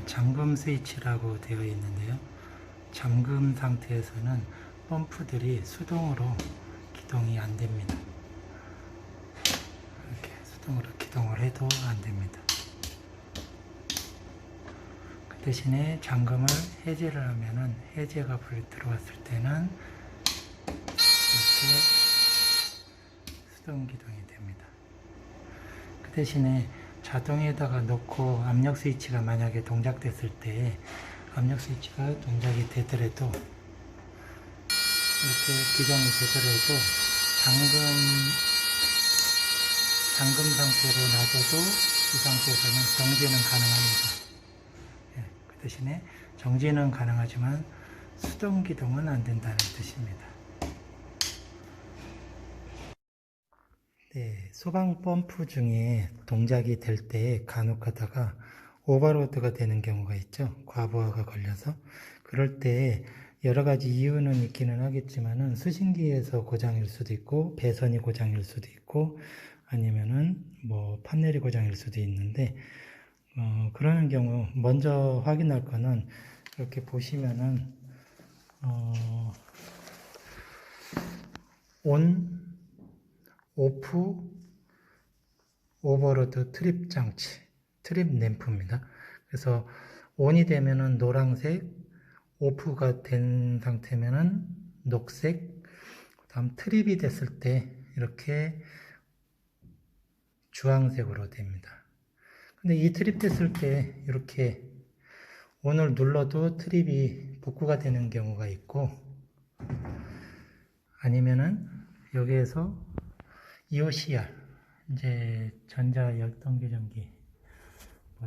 잠금 스위치라고 되어 있는데요. 잠금 상태에서는 펌프들이 수동으로 기동이 안 됩니다. 이렇게 수동으로 기동을 해도 안 됩니다. 그 대신에 잠금을 해제를 하면은 해제가 불이 들어왔을 때는 이렇게 수동 기동이 됩니다. 그 대신에 자동에다가 놓고 압력 스위치가 만약에 동작됐을 때 압력 스위치가 동작이 되더라도 이렇게 기동이 되더라도 잠금 상태로 놔둬도 이 상태에서는 정지는 가능합니다. 그 대신에 정지는 가능하지만 수동 기동은 안 된다는 뜻입니다. 네, 소방 펌프 중에 동작이 될 때 간혹 가다가 오버로드가 되는 경우가 있죠. 과부하가 걸려서. 그럴 때 여러 가지 이유는 있기는 하겠지만은 수신기에서 고장일 수도 있고 배선이 고장일 수도 있고 아니면은 뭐 판넬이 고장일 수도 있는데 그러는 경우 먼저 확인할 거는 이렇게 보시면은 온, 오프, 오버로드 트립 장치, 트립 램프입니다. 그래서 온이 되면은 노란색, 오프가 된 상태면은 녹색, 다음 트립이 됐을 때 이렇게 주황색으로 됩니다. 근데 이 트립 됐을 때 이렇게 온을 눌러도 트립이 복구가 되는 경우가 있고 아니면은 여기에서 EOCR 이제 전자 열동계전기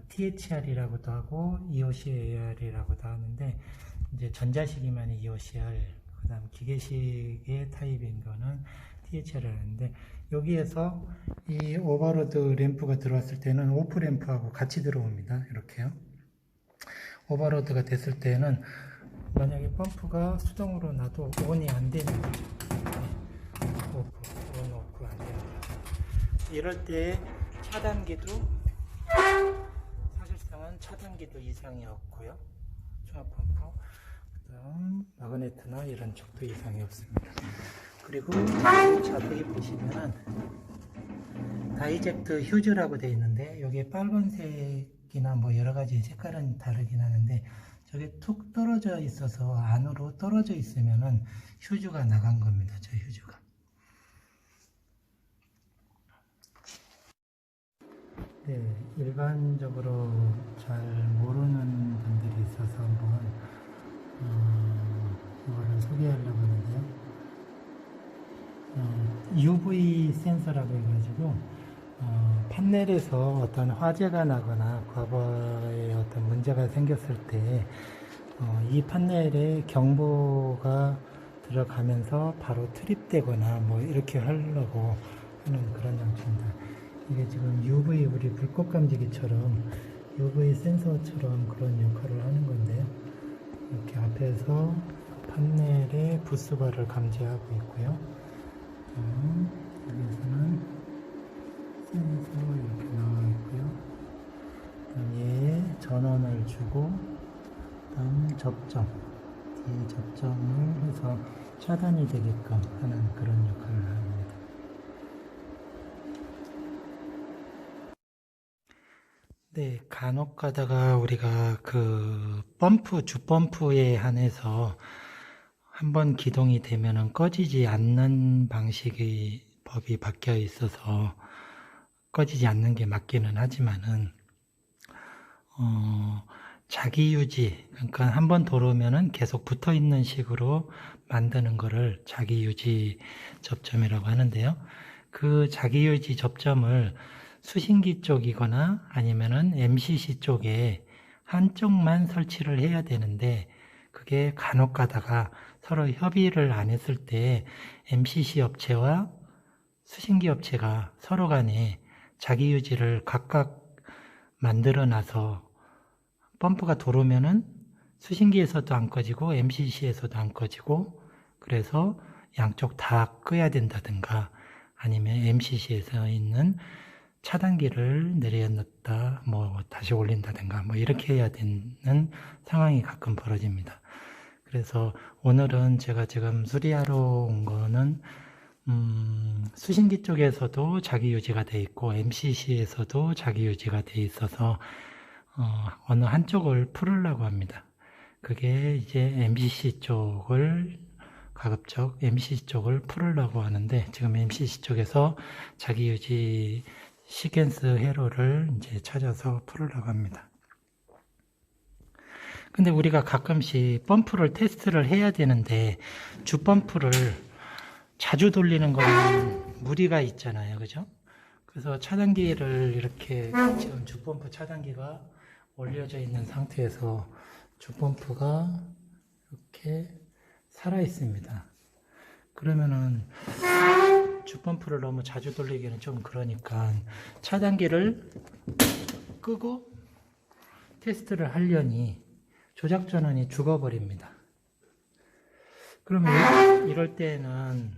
THR이라고도 하고 EOCR이라고도 하는데 이제 전자식이면 EOCR 그 다음 기계식의 타입인 거는 THR을 하는데 여기에서 이 오버로드 램프가 들어왔을 때는 오프 램프하고 같이 들어옵니다. 이렇게요. 오버로드가 됐을 때는 만약에 펌프가 수동으로 놔도 온이 안 되는 거죠. 온, 오프 안 되는 거죠. 이럴 때 차단기도 사실상은 차단기도 이상이 없고요. 중압펌프 그다음 마그네트나 이런 쪽도 이상이 없습니다. 그리고 자세히 보시면은 다이젝트 휴즈라고 되어 있는데 여기에 빨간색이나 뭐 여러가지 색깔은 다르긴 하는데 저게 툭 떨어져 있어서 안으로 떨어져 있으면은 휴즈가 나간 겁니다. 저 휴즈가. 네, 일반적으로 잘 모르는 분들이 있어서 한번 이거를 소개하려고 하는데요. UV 센서라고 해가지고 판넬에서 어떤 화재가 나거나 과거에 어떤 문제가 생겼을 때 이 판넬에 경보가 들어가면서 바로 트립되거나 뭐 이렇게 하려고 하는 그런 장치입니다. 이게 지금 UV 우리 불꽃 감지기처럼 UV 센서처럼 그런 역할을 하는 건데요. 이렇게 앞에서 판넬의 부스바를 감지하고 있고요. 여기서는 센서 이렇게 나와 있고요. 그다음 얘에 전원을 주고 그다음 접점 뒤에 접점을 해서 차단이 되게끔 하는 그런 역할을 합니다. 네, 간혹 가다가 우리가 그 펌프, 주펌프에 한해서 한번 기동이 되면은 꺼지지 않는 방식의 법이 바뀌어 있어서 꺼지지 않는 게 맞기는 하지만은 자기 유지, 그러니까 한번 들어오면은 계속 붙어 있는 식으로 만드는 거를 자기 유지 접점이라고 하는데요. 그 자기 유지 접점을 수신기 쪽이거나 아니면은 MCC 쪽에 한쪽만 설치를 해야 되는데 그게 간혹 가다가 서로 협의를 안 했을 때 MCC 업체와 수신기 업체가 서로 간에 자기 유지를 각각 만들어 놔서 펌프가 들어오면은 수신기에서도 안 꺼지고 MCC에서도 안 꺼지고 그래서 양쪽 다 끄야 된다든가 아니면 MCC에서 있는 차단기를 내려놨다, 뭐 다시 올린다든가 뭐 이렇게 해야 되는 상황이 가끔 벌어집니다. 그래서 오늘은 제가 지금 수리하러 온 거는 수신기 쪽에서도 자기 유지가 돼 있고 MCC에서도 자기 유지가 돼 있어서 어느 한쪽을 풀으려고 합니다. 그게 이제 MCC 쪽을 가급적 MCC 쪽을 풀으려고 하는데 지금 MCC 쪽에서 자기 유지 시퀀스 회로를 이제 찾아서 풀으려고 합니다. 근데 우리가 가끔씩 펌프를 테스트를 해야 되는데 주 펌프를 자주 돌리는 거는 무리가 있잖아요. 그죠? 그래서 차단기를 이렇게 지금 주 펌프 차단기가 올려져 있는 상태에서 주 펌프가 이렇게 살아 있습니다. 그러면은 주 펌프를 너무 자주 돌리기는 좀 그러니까 차단기를 끄고 테스트를 하려니 조작 전원이 죽어버립니다. 그러면 이럴 때는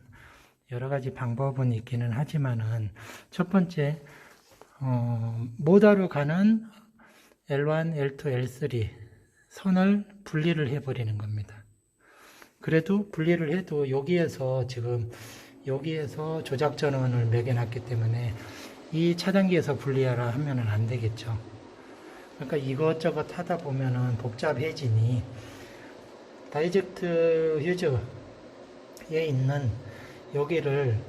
여러 가지 방법은 있기는 하지만은 첫 번째 모다로 가는 L1, L2, L3 선을 분리를 해버리는 겁니다. 그래도 분리를 해도 여기에서 조작 전원을 매겨놨기 때문에 이 차단기에서 분리하라 하면은 안 되겠죠. 그러니까 이것저것 하다 보면은 복잡해지니 다이젝트 휴즈에 있는 여기를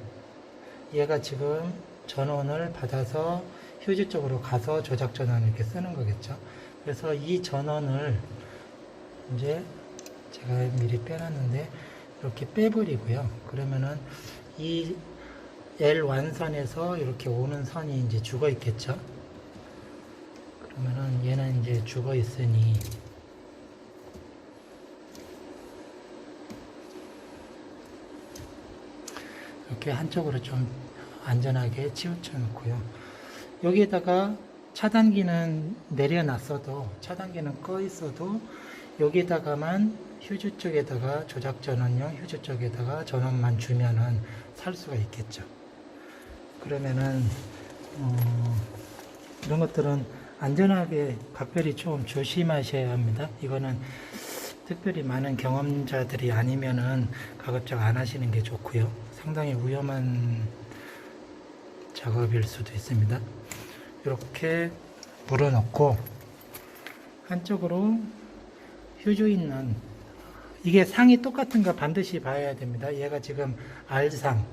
얘가 지금 전원을 받아서 휴즈 쪽으로 가서 조작 전원을 이렇게 쓰는 거겠죠. 그래서 이 전원을 이제 제가 미리 빼놨는데 이렇게 빼버리고요. 그러면은 이 L 완선에서 이렇게 오는 선이 이제 죽어 있겠죠. 그러면은 얘는 이제 죽어 있으니 이렇게 한쪽으로 좀 안전하게 치우쳐 놓고요. 여기에다가 차단기는 내려놨어도 차단기는 꺼 있어도 여기다가만 휴즈 쪽에다가 조작 전원용 휴즈 쪽에다가 전원만 주면은 살 수가 있겠죠. 그러면은 이런 것들은 안전하게 각별히 좀 조심하셔야 합니다. 이거는 특별히 많은 경험자들이 아니면은 가급적 안 하시는 게 좋고요. 상당히 위험한 작업일 수도 있습니다. 이렇게 물어놓고 한쪽으로 휴즈 있는 이게 상이 똑같은가 반드시 봐야 됩니다. 얘가 지금 R상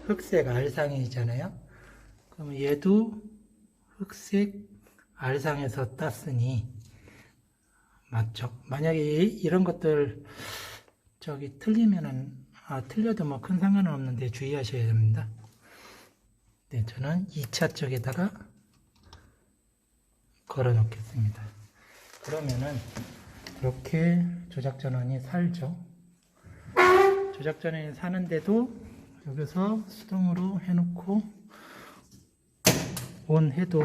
흑색 R상이잖아요. 그럼 얘도 흑색 R상에서 땄으니 맞죠? 만약에 이런 것들 틀리면은 틀려도 뭐 큰 상관은 없는데 주의하셔야 됩니다. 네, 저는 2차 쪽에다가 걸어 놓겠습니다. 그러면은 이렇게 조작 전원이 살죠. 조작 전원이 사는데도 여기서 수동으로 해놓고 온 해도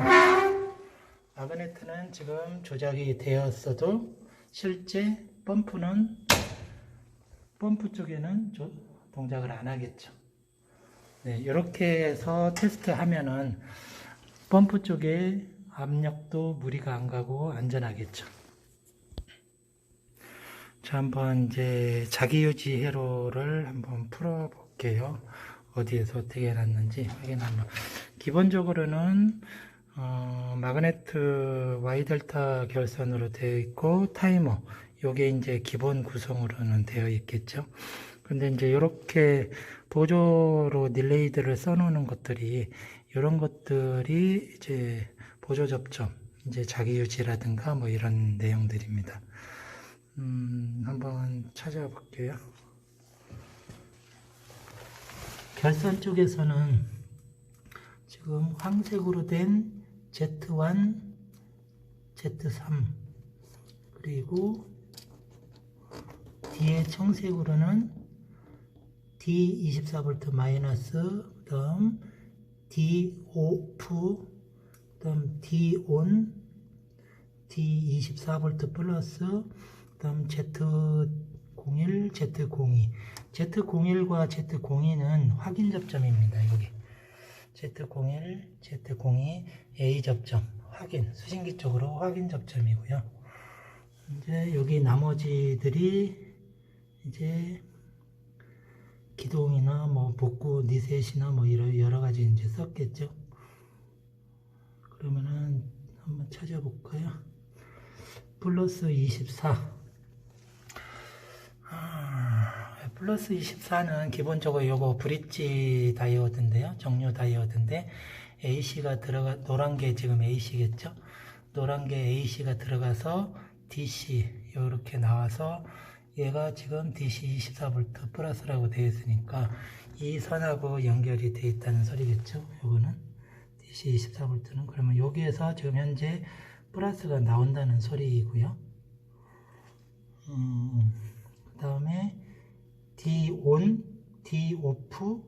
마그네트는 지금 조작이 되었어도 실제 펌프 쪽에는 동작을 안 하겠죠. 네, 이렇게 해서 테스트 하면은 펌프 쪽에 압력도 무리가 안 가고 안전하겠죠. 자, 한번 이제 자기유지 회로를 한번 풀어 볼게요. 어디에서 어떻게 해놨는지 확인하면 기본적으로는 마그네트 Y델타 결선으로 되어 있고 타이머 요게 이제 기본 구성으로는 되어 있겠죠. 근데 이제 이렇게 보조로 릴레이들을 써놓는 것들이 이런 것들이 이제 보조 접점 이제 자기 유지라든가 뭐 이런 내용들입니다. 한번 찾아볼게요. 결선 쪽에서는 지금 황색으로 된 Z1, Z3 그리고 뒤에 청색으로는 D24V 마이너스, 그 다음 D5, 그 다음 D ON, D24V 플러스, 그 다음 Z01, Z02. Z01과 Z02는 확인 접점입니다. 여기 Z01, Z02 A 접점 확인, 수신기 쪽으로 확인 접점이고요. 이제 여기 나머지들이 이제 기동이나 뭐 복구 리셋이나 뭐 이런 여러 가지 이제 썼겠죠. 그러면은 한번 찾아볼까요? 플러스 24. 플러스 24는 기본적으로 요거 브릿지 다이오드인데요. 정류 다이오드인데 AC가 들어가, 노란 게 지금 AC겠죠. 노란 게 AC가 들어가서 DC 이렇게 나와서 얘가 지금 DC 24V 플러스라고 되어 있으니까 이 선하고 연결이 되어 있다는 소리겠죠. 요거는 DC 24V는 그러면 여기에서 지금 현재 플러스가 나온다는 소리이고요. 그 다음에 D-ON, D-OFF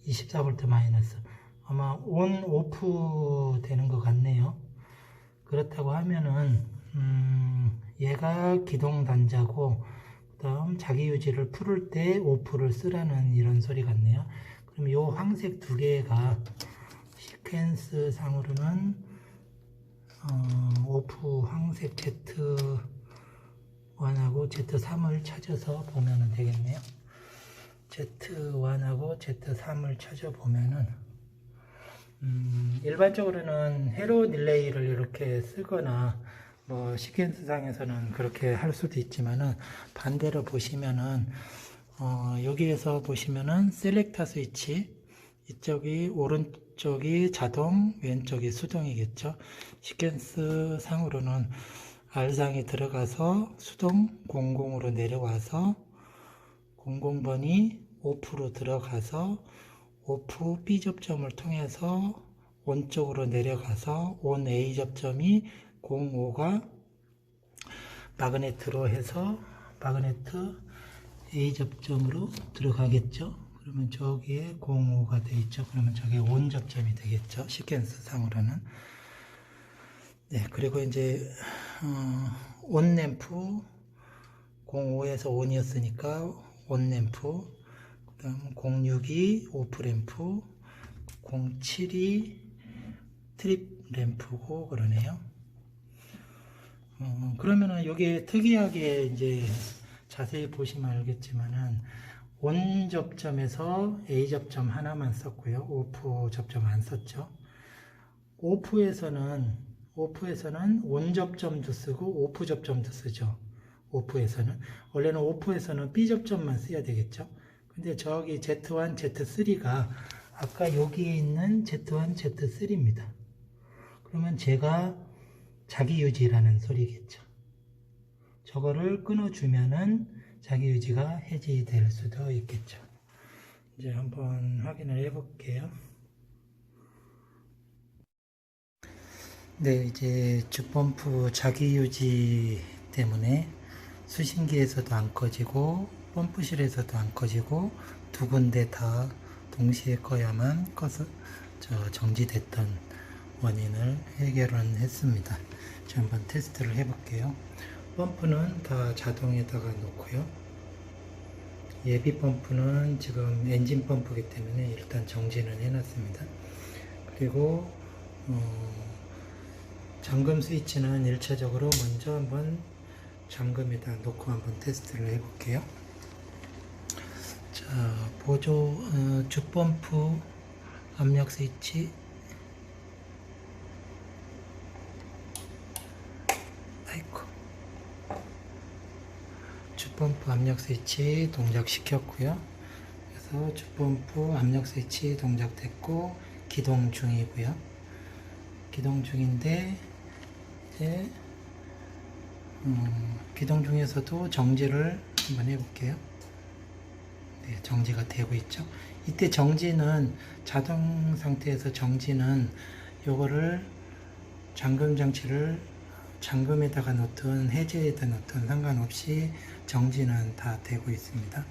24V 마이너스. 아마 ON, OFF 되는 것 같네요. 그렇다고 하면은 얘가 기동 단자고 그 다음 자기 유지를 풀을 때 OFF를 쓰라는 이런 소리 같네요. 그럼 요 황색 두 개가 시퀀스 상으로는 OFF 황색 Z1하고 Z3을 찾아서 보면 되겠네요. Z1하고 Z3을 찾아보면은 일반적으로는 헤로 딜레이를 이렇게 쓰거나 뭐 시퀀스 상에서는 그렇게 할 수도 있지만은 반대로 보시면은 여기에서 보시면은 셀렉터 스위치 이쪽이 오른쪽이 자동 왼쪽이 수동이겠죠. 시퀀스 상으로는 R상에 들어가서 수동 00으로 내려와서 00번이 OFF로 들어가서 OFF B 접점을 통해서 ON 쪽으로 내려가서 ON A 접점이 05가 마그네트로 해서 마그네트 A 접점으로 들어가겠죠. 그러면 저기에 05가 되어 있죠. 그러면 저게 ON 접점이 되겠죠. 시퀀스 상으로는. 네, 그리고 이제 ON 램프 05에서 ON이었으니까 ON 램프, 그 다음 06이 오프 램프, 07이 트립 램프고 그러네요. 그러면은 여기 특이하게 이제 자세히 보시면 알겠지만은 ON 접점에서 A 접점 하나만 썼고요. 오프 접점 안 썼죠. 오프에서는 ON 접점도 쓰고 오프 접점도 쓰죠. 오프에서는 원래는 오프에서는 B 접점만 써야 되겠죠. 근데 저기 Z1, Z3가 아까 여기에 있는 Z1, Z3입니다. 그러면 제가 자기 유지라는 소리겠죠. 저거를 끊어주면은 자기 유지가 해지될 수도 있겠죠. 이제 한번 확인을 해볼게요. 네, 이제 주펌프 자기 유지 때문에 수신기에서도 안 꺼지고 펌프실에서도 안 꺼지고 두 군데 다 동시에 꺼야만 꺼서 정지됐던 원인을 해결은 했습니다. 자, 한번 테스트를 해볼게요. 펌프는 다 자동에다가 놓고요. 예비 펌프는 지금 엔진 펌프이기 때문에 일단 정지는 해놨습니다. 그리고 잠금 스위치는 1차적으로 먼저 한번 잠금에다 놓고 한번 테스트를 해볼게요. 자, 보조 주펌프 압력 스위치 주펌프 압력 스위치 동작시켰고요. 그래서 주펌프 압력 스위치 동작됐고 기동 중이고요. 기동 중인데 이제 기동 중에서도 정지를 한번 해볼게요. 네, 정지가 되고 있죠. 이때 정지는 자동 상태에서 정지는 요거를 잠금 장치를 잠금에다가 넣든 해제에다 넣든 상관없이 정지는 다 되고 있습니다.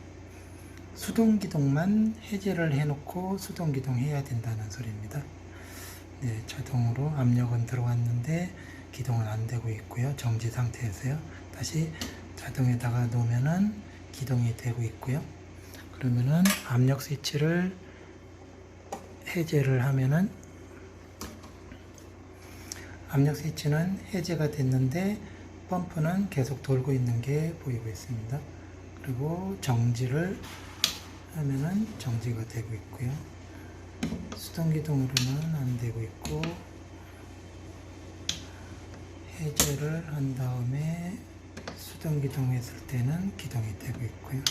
수동 기동만 해제를 해놓고 수동 기동 해야 된다는 소리입니다. 네, 자동으로 압력은 들어왔는데 기동은 안 되고 있고요. 정지 상태에서요. 다시 자동에다가 놓으면은 기동이 되고 있고요. 그러면은 압력 스위치를 해제를 하면은 압력 스위치는 해제가 됐는데 펌프는 계속 돌고 있는 게 보이고 있습니다. 그리고 정지를 하면은 정지가 되고 있고요. 수동 기동으로는 안 되고 있고, 해제를 한 다음에 수동 기동했을 때는 기동이 되고 있고요.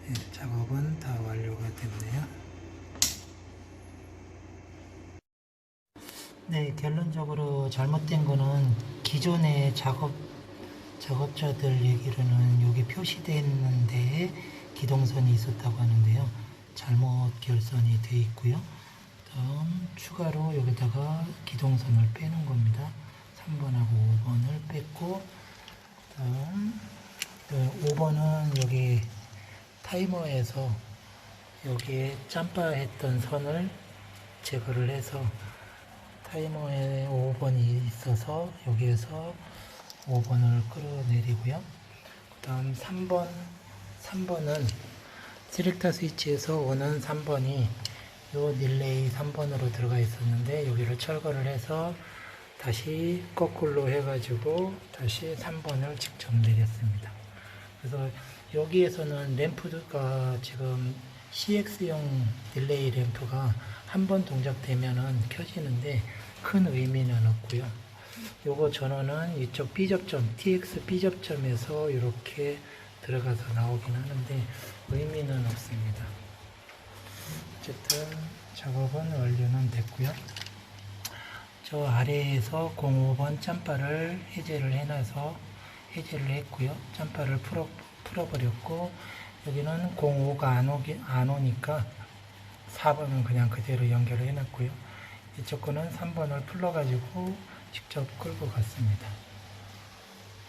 예, 작업은 다 완료가 됐네요. 네, 결론적으로 잘못된 거는 기존의 작업자들 얘기로는 여기 표시되어 있는데 기동선이 있었다고 하는데요. 잘못 결선이 되어 있고요. 다음 추가로 여기다가 기동선을 빼는 겁니다. 3번하고 5번을 뺐고, 다음 5번은 여기 타이머에서 여기에 짬바했던 선을 제거를 해서 타이머에 5번이 있어서 여기에서 5번을 끌어내리고요. 그 다음 3번은 셀렉터 스위치에서 오는 3번이 요 릴레이 3번으로 들어가 있었는데 여기를 철거를 해서 다시 거꾸로 해가지고 다시 3번을 직접 내렸습니다. 그래서 여기에서는 램프가 지금 CX용 딜레이 램프가 한 번 동작되면은 켜지는데 큰 의미는 없고요. 요거 전원은 이쪽 B접점, TX B접점에서 이렇게 들어가서 나오긴 하는데 의미는 없습니다. 어쨌든 작업은 완료는 됐고요. 저 아래에서 05번 짬바를 해제를 해놔서 해제를 했고요. 짬바를 풀어버렸고, 여기는 05가 안 오니까 4번은 그냥 그대로 연결을 해놨고요. 이쪽 거는 3번을 풀러가지고 직접 끌고 갔습니다.